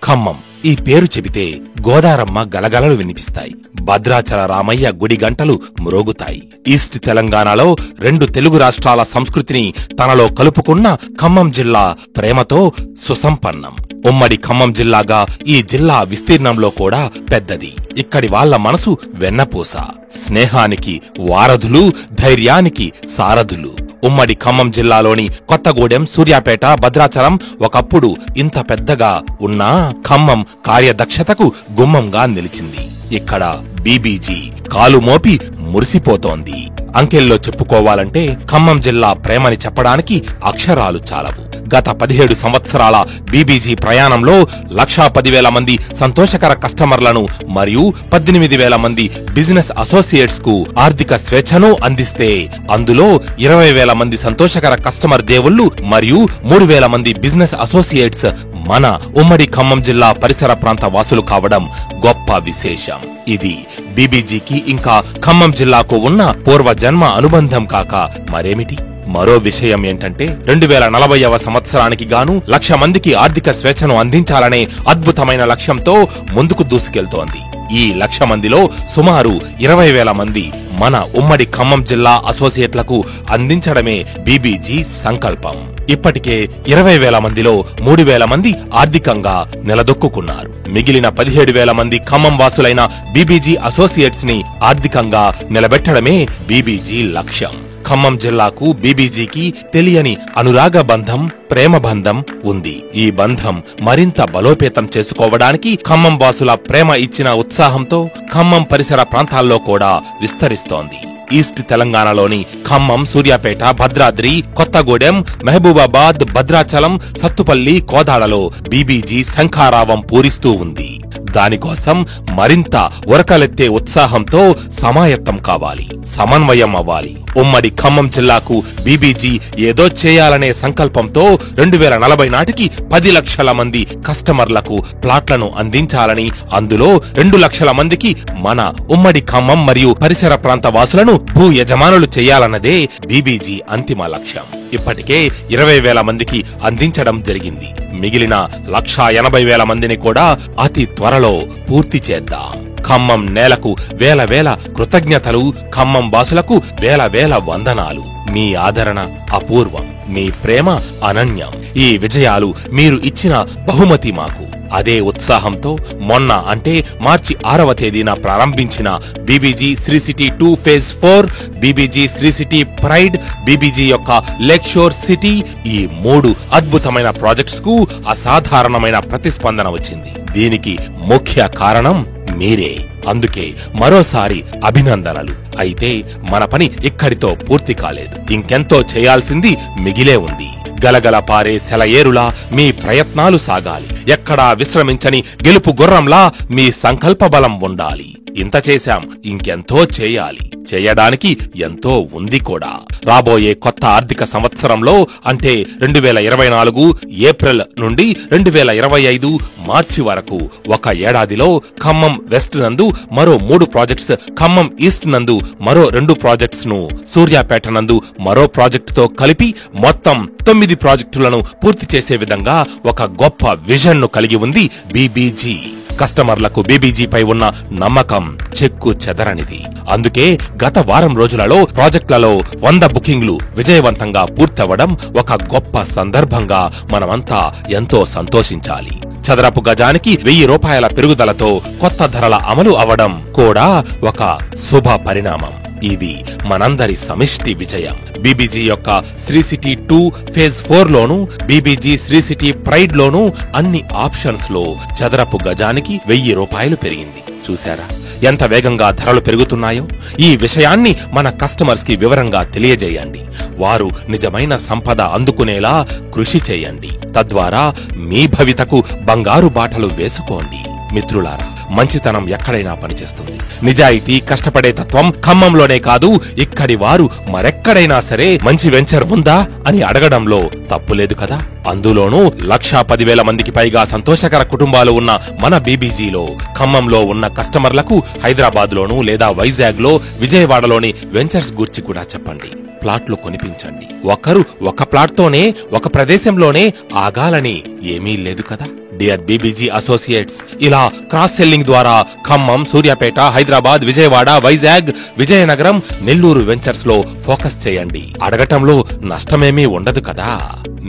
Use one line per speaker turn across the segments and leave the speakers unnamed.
ఖమ్మం ఈ పేరు చెబితే గోదారమ్మ గలగలలు వినిపిస్తాయి. భద్రాచల రామయ్య గుడి గంటలు మ్రోగుతాయి. ఈస్ట్ తెలంగాణలో 2 తెలుగు రాష్ట్రాల సంస్కృతిని తనలో కలుపుకున్న ఖమ్మం జిల్లా ప్రేమతో సుసంపన్నం. ఉమ్మడి ఖమ్మం జిల్లాగా ఈ జిల్లా విస్తీర్ణంలో కూడా పెద్దది. ఇక్కడి వాళ్ల మనసు వెన్నపూస, స్నేహానికి వారధులు, ధైర్యానికి సారథులు. ఉమ్మడి ఖమ్మం జిల్లాలోని కొత్తగూడెం, సూర్యాపేట, భద్రాచలం ఒకప్పుడు ఇంత పెద్దగా ఉన్నా ఖమ్మం కార్యదక్షతకు గుమ్మంగా నిలిచింది. ఇక్కడ బీబీజీ కాలు మోపి మురిసిపోతోంది. అంకెల్లో చెప్పుకోవాలంటే ఖమ్మం జిల్లా ప్రేమని చెప్పడానికి అక్షరాలు చాలవు. గత 17 సంవత్సరాల బీబీజీ ప్రయాణంలో 1,10,000 మంది సంతోషకర కస్టమర్లను మరియు 18,000 మంది బిజినెస్ అసోసియేట్స్ కు ఆర్థిక స్వేచ్ఛను అందిస్తే, అందులో 20,000 మంది సంతోషకర కస్టమర్ దేవుళ్లు మరియు 3,000 మంది బిజినెస్ అసోసియేట్స్ మన ఉమ్మడి ఖమ్మం జిల్లా పరిసర ప్రాంత వాసులు కావడం గొప్ప విశేషం. ఇది బీబీజీకి ఇంకా ఖమ్మం జిల్లాకు ఉన్న పూర్వజన్మ అనుబంధం కాక మరేమిటి? మరో విషయం ఏంటంటే 2040వ సంవత్సరానికి గాను 1,00,000 మందికి ఆర్థిక స్వేచ్ఛను అందించాలనే అద్భుతమైన లక్ష్యంతో ముందుకు దూసుకెళ్తోంది. ఈ 1,00,000 మందిలో సుమారు 20,000 మంది మన ఉమ్మడి ఖమ్మం జిల్లా అసోసియేట్లకు అందించడమే బీబీజీ సంకల్పం. ఇప్పటికే 20,000 మందిలో 3,000 మంది ఆర్థికంగా నిలదొక్కున్నారు. మిగిలిన 17,000 మంది ఖమ్మం వాసులైన బీబీజీ అసోసియేట్స్ ని ఆర్థికంగా నిలబెట్టడమే బీబీజీ లక్ష్యం. ఖమ్మం జిల్లాకు బీబీజీకి తెలియని అనురాగ బంధం, ప్రేమ బంధం ఉంది. ఈ బంధం మరింత బలోపేతం చేసుకోవడానికి ఖమ్మం వాసుల ప్రేమ ఇచ్చిన ఉత్సాహంతో ఖమ్మం పరిసర ప్రాంతాల్లో కూడా విస్తరిస్తోంది. ఈస్ట్ తెలంగాణలోని ఖమ్మం, సూర్యాపేట, భద్రాద్రి, కొత్తగూడెం, మహబూబాబాద్, భద్రాచలం, సత్తుపల్లి, కోదాడలో బీబీజీ శంఖారావం పూరిస్తూ ఉంది. దానికోసం మరింత ఉరకలెత్తే ఉత్సాహంతో సమాయత్తం కావాలి, సమన్వయం అవ్వాలి. ఉమ్మడి ఖమ్మం జిల్లాకు బీబీజీ ఏదో చేయాలనే సంకల్పంతో 2040 నాటికి 10 లక్షల మంది కస్టమర్లకు ప్లాట్లను అందించాలని, అందులో 2 లక్షల మందికి మన ఉమ్మడి ఖమ్మం మరియు పరిసర ప్రాంత వాసులను భూ యజమానులు చేయాలన్నదే బీబీజీ అంతిమ లక్ష్యం. ఇప్పటికే 20,000 మందికి అందించడం జరిగింది. మిగిలిన 1,80,000 మందిని కూడా అతి త్వరలో పూర్తి చేద్దాం. ఖమ్మం నేలకు వేల కృతజ్ఞతలు, ఖమ్మం వాసులకు వేల వందనాలు. మీ ఆదరణ అపూర్వం, మీ ప్రేమ అనన్యం. ఈ విజయాలు మీరు ఇచ్చిన బహుమతి మాకు. అదే ఉత్సాహంతో మొన్న అంటే మార్చి 6వ తేదీన ప్రారంభించిన BBG Sri city 2 phase 4, BBG Sri city pride, BBG యొక్క లేక్ షోర్ సిటీ, ఈ 3 అద్భుతమైన ప్రాజెక్ట్స్ కు అసాధారణమైన ప్రతిస్పందన వచ్చింది. దీనికి ముఖ్య కారణం మీరే. అందుకే మరోసారి అభినందనలు. అయితే మన పని ఇక్కడితో పూర్తి కాలేదు. ఇంకెంతో చేయాల్సింది మిగిలే ఉంది. గలగల పారే సెలయేరులా మీ ప్రయత్నాలు సాగాలి. ఎక్కడా విశ్రమించని గెలుపు గుర్రంలా మీ సంకల్ప బలం ఉండాలి. ఇంత చేశాం, ఇంకెంతో చేయాలి. చేయడానికి ఎంతో ఉంది కూడా. రాబోయే కొత్త ఆర్థిక సంవత్సరంలో అంటే 2024 ఏప్రిల్ నుండి 2025 మార్చి వరకు ఒక ఏడాదిలో ఖమ్మం వెస్ట్ నందు మరో 3 ప్రాజెక్ట్స్, ఖమ్మం ఈస్ట్ నందు మరో 2 ప్రాజెక్ట్స్ ను, సూర్యాపేట నందు మరో ప్రాజెక్టుతో కలిపి మొత్తం 9 ప్రాజెక్టులను పూర్తి చేసే విధంగా ఒక గొప్ప విజన్ ను కలిగి ఉంది బీబీజీ. కస్టమర్లకు బీబీజీపై ఉన్న నమ్మకం చెక్కు చెదరనిది. అందుకే గత వారం రోజులలో ప్రాజెక్టులలో 100 బుకింగ్లు విజయవంతంగా పూర్తవడం ఒక గొప్ప సందర్భంగా మనమంతా ఎంతో సంతోషించాలి. చదరపు గజానికి 1,000 రూపాయల పెరుగుదలతో కొత్త ధరల అమలు అవడం కూడా ఒక శుభ పరిణామం. ఇది మనందరి సమిష్టి విజయం. బీబీజీ యొక్క శ్రీ సిటీ 2 ఫేజ్ 4 లోను, బీబీజీ శ్రీ సిటీ ప్రైడ్ లోను అన్ని ఆప్షన్స్ లో చదరపు గజానికి 1,000 రూపాయలు పెరిగింది. చూశారా ఎంత వేగంగా ధరలు పెరుగుతున్నాయో? ఈ విషయాన్ని మన కస్టమర్స్ కి వివరంగా తెలియజేయండి. వారు నిజమైన సంపద అందుకునేలా కృషి చేయండి. తద్వారా మీ భవితకు బంగారు బాటలు వేసుకోండి. మిత్రులారా, మంచితనం ఎక్కడైనా పనిచేస్తుంది. నిజాయితీ, కష్టపడే తత్వం ఖమ్మంలోనే కాదు, ఇక్కడి వారు మరెక్కడైనా సరే మంచి వెంచర్ ఉందా అని అడగడంలో తప్పులేదు కదా. అందులోనూ 1,10,000 మందికి పైగా సంతోషకర కుటుంబాలు ఉన్న మన బీబీజీలో ఖమ్మంలో ఉన్న కస్టమర్లకు హైదరాబాద్ లోను లేదా వైజాగ్ లో, విజయవాడలోని వెంచర్స్ గురించి కూడా చెప్పండి. ప్లాట్లు కొనిపించండి. ఒకరు ఒక ప్లాట్తోనే ఒక ప్రదేశంలోనే ఆగాలని ఏమీ లేదు కదా. డియర్ బీబీజీ అసోసియేట్స్, ఇలా క్రాస్ సెల్లింగ్ ద్వారా ఖమ్మం, సూర్యాపేట, హైదరాబాద్, విజయవాడ, వైజాగ్, విజయనగరం, నెల్లూరు వెంచర్స్ లో ఫోకస్ చేయండి. అడగటంలో నష్టమేమీ ఉండదు కదా.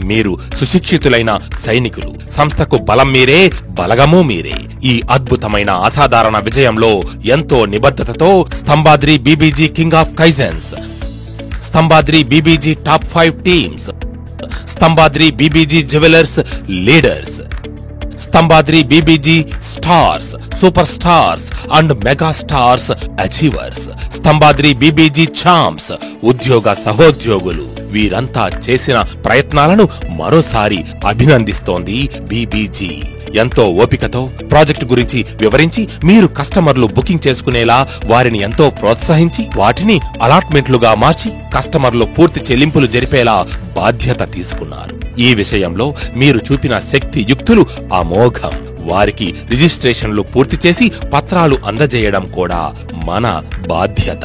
మీరు సుశిక్షితులైన సైనికులు. సంస్థకు బలం మీరే, బలగమూ మీరే. ఈ అద్భుతమైన అసాధారణ విజయంలో ఎంతో నిబద్ధతతో Stambhadri BBG king of kaizens, Stambhadri BBG top 5 teams, Stambhadri BBG jewellers leaders, Stambhadri BBG stars, super stars and mega stars achievers, Stambhadri BBG champs, ఉద్యోగ సహోద్యోగులు, వీరంతా చేసిన ప్రయత్నాలను మరోసారి అభినందిస్తోంది బీబీజీ. ఎంతో ఓపికతో ప్రాజెక్టు గురించి వివరించి మీరు కస్టమర్లు బుకింగ్ చేసుకునేలా వారిని ఎంతో ప్రోత్సహించి వాటిని అలాట్మెంట్లుగా మార్చి కస్టమర్లు పూర్తి చెల్లింపులు జరిపేలా బాధ్యత తీసుకున్నారు. ఈ విషయంలో మీరు చూపిన శక్తి యుక్తులు అమోఘం. వారికి రిజిస్ట్రేషన్లు పూర్తి చేసి పత్రాలు అందజేయడం కూడా మన బాధ్యత.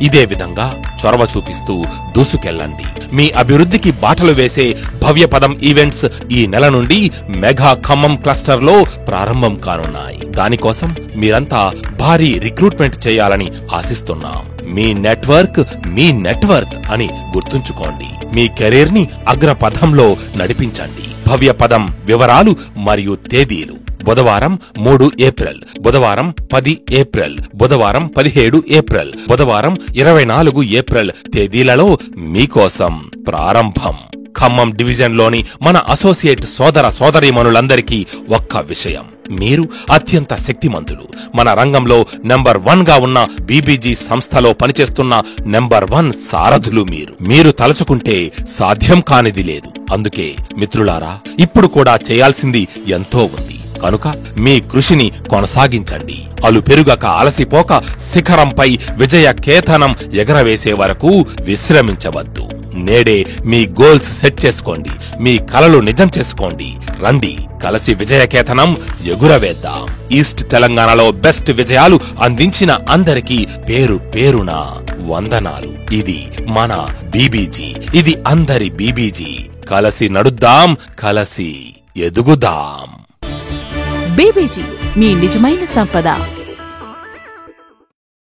ఇదే విధంగా చొరవ చూపిస్తూ దూసుకెళ్లండి. మీ అభివృద్ధికి బాటలు వేసే భవ్యపదం ఈవెంట్స్ ఈ నెల నుండి మెగా ఖమ్మం క్లస్టర్ లో ప్రారంభం కానున్నాయి. దానికోసం మీరంతా భారీ రిక్రూట్మెంట్ చేయాలని ఆశిస్తున్నాం. మీ నెట్వర్క్ మీ నెట్వర్క్ అని గుర్తుంచుకోండి. మీ కెరీర్ ని అగ్రపథంలో నడిపించండి. భవ్యపదం వివరాలు మరియు తేదీలు: బుధవారం 3 ఏప్రిల్, బుధవారం 10 ఏప్రిల్, బుధవారం 17 ఏప్రిల్, బుధవారం 24 ఏప్రిల్ తేదీలలో మీకోసం ప్రారంభం. ఖమ్మం డివిజన్లోని మన అసోసియేట్ సోదర సోదరీమణులందరికీ ఒక్క విషయం: మీరు అత్యంత శక్తిమంతులు. మన రంగంలో నెంబర్ 1 గా ఉన్న బీబీజీ సంస్థలో పనిచేస్తున్న నెంబర్ 1 సారథులు మీరు. మీరు తలచుకుంటే సాధ్యం కానిది లేదు. అందుకే మిత్రులారా, ఇప్పుడు కూడా చేయాల్సింది ఎంతో ఉంది. కనుక మీ కృషిని కొనసాగించండి. అలుపెరుగక అలసిపోక శిఖరంపై విజయ కేతనం ఎగరవేసే వరకు విశ్రమించవద్దు. నేడే మీ గోల్స్ సెట్ చేసుకోండి. మీ కలలు నిజం చేసుకోండి. రండి, కలిసి విజయకేతనం ఎగురవేద్దాం. ఈస్ట్ తెలంగాణలో బెస్ట్ విజయాలు అందించిన అందరికీ పేరు పేరున వందనాలు. ఇది మన బీబీజీ. ఇది అందరి బీబీజీ. కలిసి నడుద్దాం, కలిసి ఎదుగుదాం.
బీబీజీ, మీ నిజమైన సంపద.